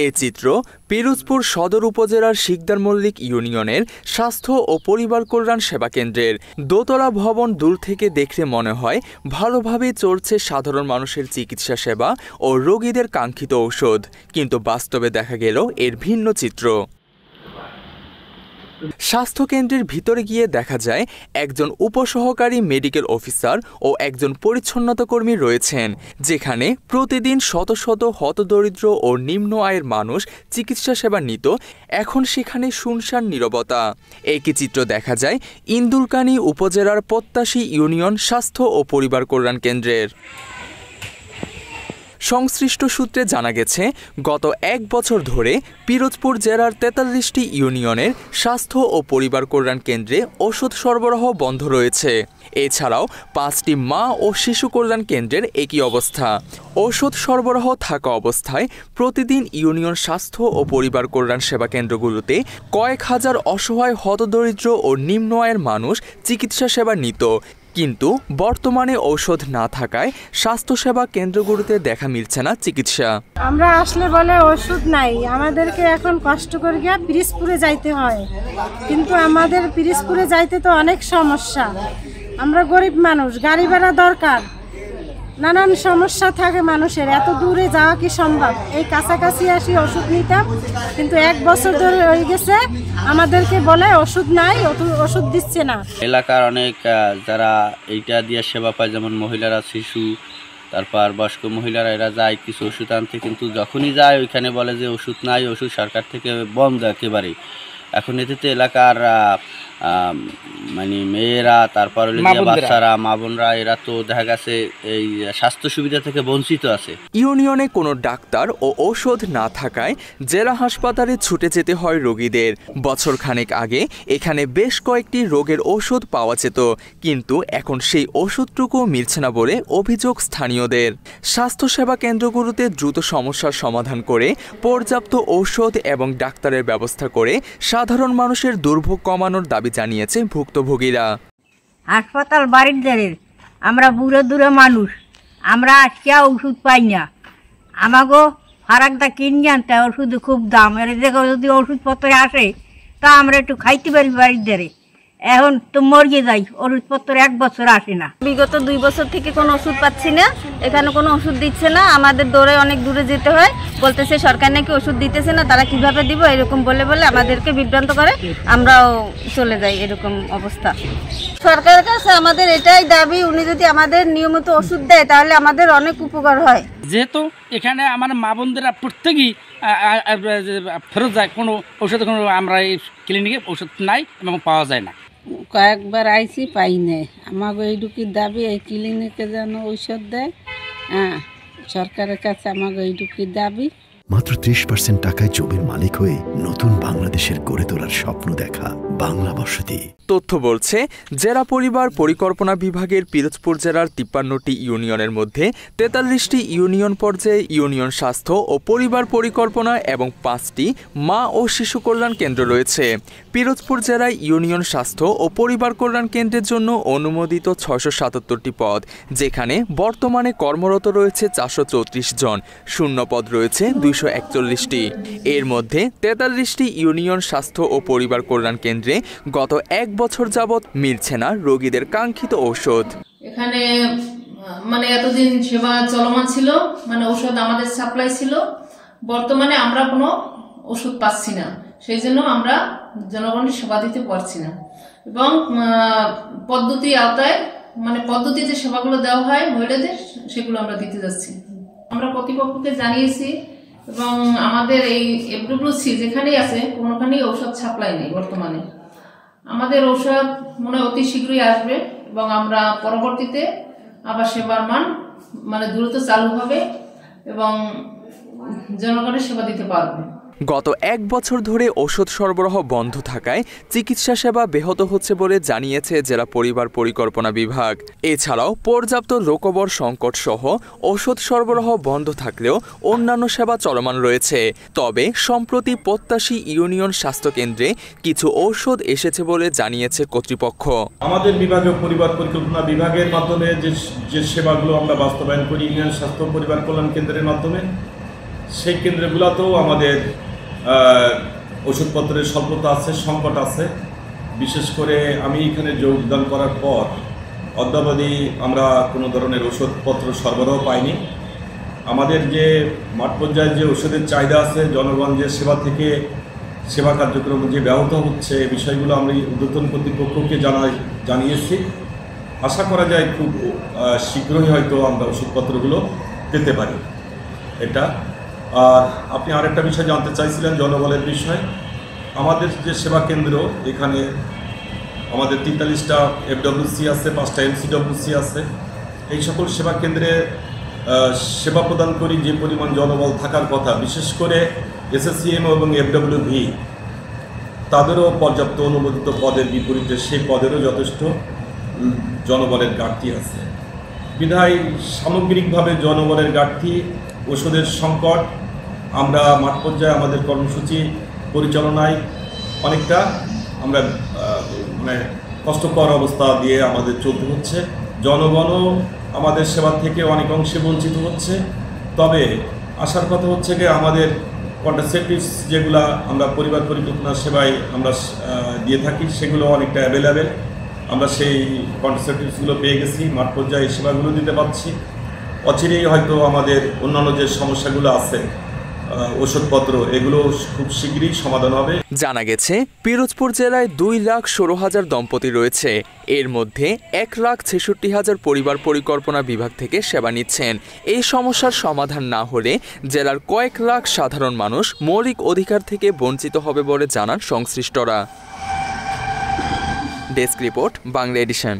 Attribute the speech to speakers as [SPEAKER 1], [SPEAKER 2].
[SPEAKER 1] এই চিত্র পিরোজপুর সদর উপজেলার শিকদার মল্লিক ইউনিয়নের স্বাস্থ্য ও পরিবার কল্যাণ সেবা কেন্দ্রের দোতলা ভবন দূর থেকে দেখলে মনে হয় ভালোভাবে চলছে সাধারণ মানুষের চিকিৎসা সেবা ও রোগীদের কাঙ্ক্ষিত ঔষধ, কিন্তু বাস্তবে দেখা গেল এর ভিন্ন চিত্র। স্বাস্থ্যকেন্দ্রের ভিতরে গিয়ে দেখা যায় একজন উপসহকারী মেডিকেল অফিসার ও একজন পরিচ্ছন্নতা কর্মী রয়েছেন, যেখানে প্রতিদিন শত শত হতদরিদ্র ও নিম্ন আয়ের মানুষ চিকিৎসা সেবা নিত। এখন সেখানে শুনশান নীরবতা। একই চিত্র দেখা যায় ইন্দুলকানী উপজেলার প্রত্যাশী ইউনিয়ন স্বাস্থ্য ও পরিবার কল্যাণ কেন্দ্রের। সংশ্লিষ্ট সূত্রে জানা গেছে, গত এক বছর ধরে পিরোজপুর জেলার ৪৩টি ইউনিয়নের স্বাস্থ্য ও পরিবার কল্যাণ কেন্দ্রে ওষুধ সরবরাহ বন্ধ রয়েছে। এছাড়াও ৫টি মা ও শিশু কল্যাণ কেন্দ্রের একই অবস্থা। ওষুধ সরবরাহ থাকা অবস্থায় প্রতিদিন ইউনিয়ন স্বাস্থ্য ও পরিবার কল্যাণ সেবা কেন্দ্রগুলোতে কয়েক হাজার অসহায় হতদরিদ্র ও নিম্ন আয়ের মানুষ চিকিৎসা সেবা নিত, কিন্তু বর্তমানে ঔষধ না থাকায় স্বাস্থ্যসেবা কেন্দ্রগুলোতে দেখা মিলছে না চিকিৎসা।
[SPEAKER 2] আমরা আসলে বলে ওষুধ নাই, আমাদেরকে এখন কষ্ট করে গিয়ে পিরোজপুরে যাইতে হয়, কিন্তু আমাদের পিরোজপুরে যাইতে তো অনেক সমস্যা। আমরা গরিব মানুষ, গাড়ি ভাড়া দরকার, নানান সমস্যা থাকে মানুষের। এত দূরে যাওয়া কি সম্ভব? এই কাছাকাছি আসি ওষুধ নিতাম, কিন্তু এক বছর ধরে হয়ে গেছে আমাদেরকে বলে ওষুধ নাই, ওষুধ দিচ্ছে না।
[SPEAKER 3] এলাকার অনেক যারা এইটা দিয়ে সেবা পায়, যেমন মহিলারা, শিশু, তারপর বয়স্ক মহিলারা, এরা যায় কিছু ওষুধ আনতে, কিন্তু যখনই যায় ওইখানে বলে যে ওষুধ নাই, ওষুধ সরকার থেকে বন্ধ একেবারেই। এখন এতে এলাকার মানে মেয়েরা, তারপর বাচ্চারা, মা বোনরা, এরা তো দেখা গেছে এই স্বাস্থ্য সুবিধা থেকে বঞ্চিত আছে।
[SPEAKER 1] ইউনিয়নে কোনো ডাক্তার ও ঔষধ না থাকায় জেলা হাসপাতালে ছুটে যেতে হয় রোগীদের। বছরখানেক আগে এখানে বেশ কয়েকটি রোগের ওষুধ পাওয়া যেত, কিন্তু এখন সেই ওষুধটুকু মিলছে না বলে অভিযোগ স্থানীয়দের। স্বাস্থ্যসেবা কেন্দ্রগুলোতে দ্রুত সমস্যার সমাধান করে পর্যাপ্ত ঔষধ এবং ডাক্তারের ব্যবস্থা করে সাধারণ মানুষের দুর্ভোগ কমানোর দাবি জানিয়েছে ভুক্তভোগীরা।
[SPEAKER 4] হাসপাতাল বাড়ির ধারে, আমরা বুড়ো দূরে মানুষ, আমরা আজকে ওষুধ পাই না। আমাকে ফারাকটা কিনে আনতে ওষুধ খুব দাম, এর দেখো যদি ওষুধপত্র আসে তা আমরা একটু খাইতে পারি বাড়ির ধারে। এখন তো মরিয়ে যাই, ওষুধপত্র এক বছর আসে না।
[SPEAKER 5] বিগত 2 বছর থেকে কোনো ওষুধ পাচ্ছি না, এখানে কোনো ওষুধ দিচ্ছে না। আমাদের দৌড়ে অনেক দূরে যেতে হয়, বলতেছে সরকার নাকি ওষুধ দিতেছে না, তারা কিভাবে দিব এরকম বলে আমাদেরকে বিভ্রান্ত করে, আমরাও চলে যাই। এরকম অবস্থা। সরকারের কাছে আমাদের এটাই দাবি, উনি যদি আমাদের নিয়মিত ওষুধ দেয় তাহলে আমাদের অনেক উপকার হয়।
[SPEAKER 6] যেহেতু এখানে আমার মা বোনদেরা প্রত্যেকেই ফেরত যায়, কোনো ওষুধ, কোনো আমরা এই ক্লিনিকে ওষুধ নাই এবং পাওয়া যায় না।
[SPEAKER 7] কয়েকবার আইসি পাই নাই। আমাকে এইটুকু দাবি, এই ক্লিনিকে যেন ঔষধ দেয়। সরকারের কাছে আমাকে এইটুকু দাবি।
[SPEAKER 8] মাত্র 30% টাকায় জমির মালিক হয়ে নতুন বাংলাদেশের গড়ে তোলার স্বপ্ন দেখা বাংলা বসতি।
[SPEAKER 1] তথ্য বলছে, জেলা পরিবার পরিকল্পনা বিভাগের পিরোজপুর জেলার 53টি ইউনিয়নের মধ্যে 43টি ইউনিয়ন পর্যায়ে ইউনিয়ন স্বাস্থ্য ও পরিবার পরিকল্পনা এবং 5টি মা ও শিশু কল্যাণ কেন্দ্র রয়েছে। পিরোজপুর জেলায় ইউনিয়ন স্বাস্থ্য ও পরিবার কল্যাণ কেন্দ্রের জন্য অনুমোদিত 677টি পদ, যেখানে বর্তমানে কর্মরত রয়েছে 434 জন, শূন্য পদ রয়েছে 241টি। এর মধ্যে 43টি ইউনিয়ন স্বাস্থ্য ও পরিবার কল্যাণ কেন্দ্রে গত এক বছর যাবৎ মিলছে না রোগীদের কাঙ্ক্ষিত ঔষধ।
[SPEAKER 9] এখানে মানে এতদিন সেবা চলমান ছিল, মানে ঔষধ আমাদের সাপ্লাই ছিল। বর্তমানে আমরা কোনো ওষুধ পাচ্ছি না, সেই জন্য আমরা জনগণের সেবা দিতে পারছি না। এবং পদ্ধতি আওতায়, মানে পদ্ধতিতে সেবাগুলো দেওয়া হয় মহিলাদের, সেগুলো আমরা দিতে যাচ্ছি। আমরা কর্তৃপক্ষকে জানিয়েছি এবং আমাদের এই এফডব্লিউসি যেখানেই আছে কোনোখানেই ঔষধ সাপ্লাই নেই বর্তমানে। আমাদের ঔষধ মনে অতি শীঘ্রই আসবে এবং আমরা পরবর্তীতে আবার সেবার মান মানে দ্রুত চালু হবে এবং জনগণের সেবা দিতে পারবে।
[SPEAKER 1] গত এক বছর ধরে ওষুধ সরবরাহ বন্ধ থাকায় চিকিৎসা সেবা ব্যাহত হচ্ছে বলে জানিয়েছে জেলা পরিবার পরিকল্পনা বিভাগ। এছাড়াও পর্যাপ্ত লোকবল সংকট সহ ওষুধ সরবরাহ বন্ধ থাকলেও অন্যান্য সেবা চলমান রয়েছে। তবে সম্প্রতি প্রত্যাশী ইউনিয়ন স্বাস্থ্য কেন্দ্রে কিছু ঔষধ এসেছে বলে জানিয়েছে কর্তৃপক্ষ।
[SPEAKER 10] আমাদের বিভাগে পরিবার পরিকল্পনা বিভাগের মাধ্যমে যে সেবাগুলো আমরা বাস্তবায়ন করি ইউনিয়ন স্বাস্থ্য পরিবার কল্যাণ কেন্দ্রের মাধ্যমে, সেই কেন্দ্রগুলোতেও আমাদের ওষুধপত্রের স্বল্পতা আছে, সংকট আছে। বিশেষ করে আমি এখানে যোগদান করার পর অদ্যাবধি আমরা কোনো ধরনের ওষুধপত্র সরবরাহ পাইনি। আমাদের যে মাঠ পর্যায়ে যে ওষুধের চাহিদা আছে, জনগণ যে সেবা থেকে সেবা কার্যক্রম যে ব্যাহত হচ্ছে, এই বিষয়গুলো আমরা ঊর্ধ্বতন কর্তৃপক্ষকে জানিয়েছি। আশা করা যায় খুব শীঘ্রই হয়তো আমরা ওষুধপত্রগুলো পেতে পারি। এটা আর আপনি আরেকটা বিষয় জানতে চাইছিলেন জনবলের বিষয়। আমাদের যে সেবা কেন্দ্র, এখানে আমাদের 43টা FWC আছে, 5টা MCWC আছে। এই সকল সেবা কেন্দ্রে সেবা প্রদান করি যে পরিমাণ জনবল থাকার কথা, বিশেষ করে SSCM এবং FWV তাদেরও পর্যাপ্ত অনুমোদিত পদের বিপরীতে সেই পদেরও যথেষ্ট জনবলের ঘাটতি আছে। বিধায় সামগ্রিকভাবে জনবলের ঘাটতি, ওষুধের সংকট, আমরা মাঠ পর্যায়ে আমাদের কর্মসূচি পরিচালনায় অনেকটা আমরা মানে কষ্টকর অবস্থা দিয়ে আমাদের চলতে হচ্ছে। জনগণও আমাদের সেবা থেকে অনেক অংশে বঞ্চিত হচ্ছে। তবে আসার কথা হচ্ছে যে আমাদের কন্ট্রাসেপটিভস যেগুলো আমরা পরিবার পরিকল্পনা সেবায় আমরা দিয়ে থাকি, সেগুলো অনেকটা অ্যাভেলেবেল। আমরা সেই কন্ট্রাসেপটিভসগুলো পেয়ে গেছি, মাঠ পর্যায়ে সেবাগুলো দিতে পারছি। অচিরেই হয়তো আমাদের অন্যান্য যে সমস্যাগুলো আছে, ওষুধপত্র, এগুলো খুব শীঘ্রই সমাধান হবে।
[SPEAKER 1] জানা গেছে পিরোজপুর জেলায় 2,16,000 দম্পতি রয়েছে। এর মধ্যে 1,66,000 পরিবার পরিকল্পনা বিভাগ থেকে সেবা নিচ্ছেন। এই সমস্যার সমাধান না হলে জেলার কয়েক লাখ সাধারণ মানুষ মৌলিক অধিকার থেকে বঞ্চিত হবে বলে জানান সংশ্লিষ্টরা। Desk report, Bangla addition.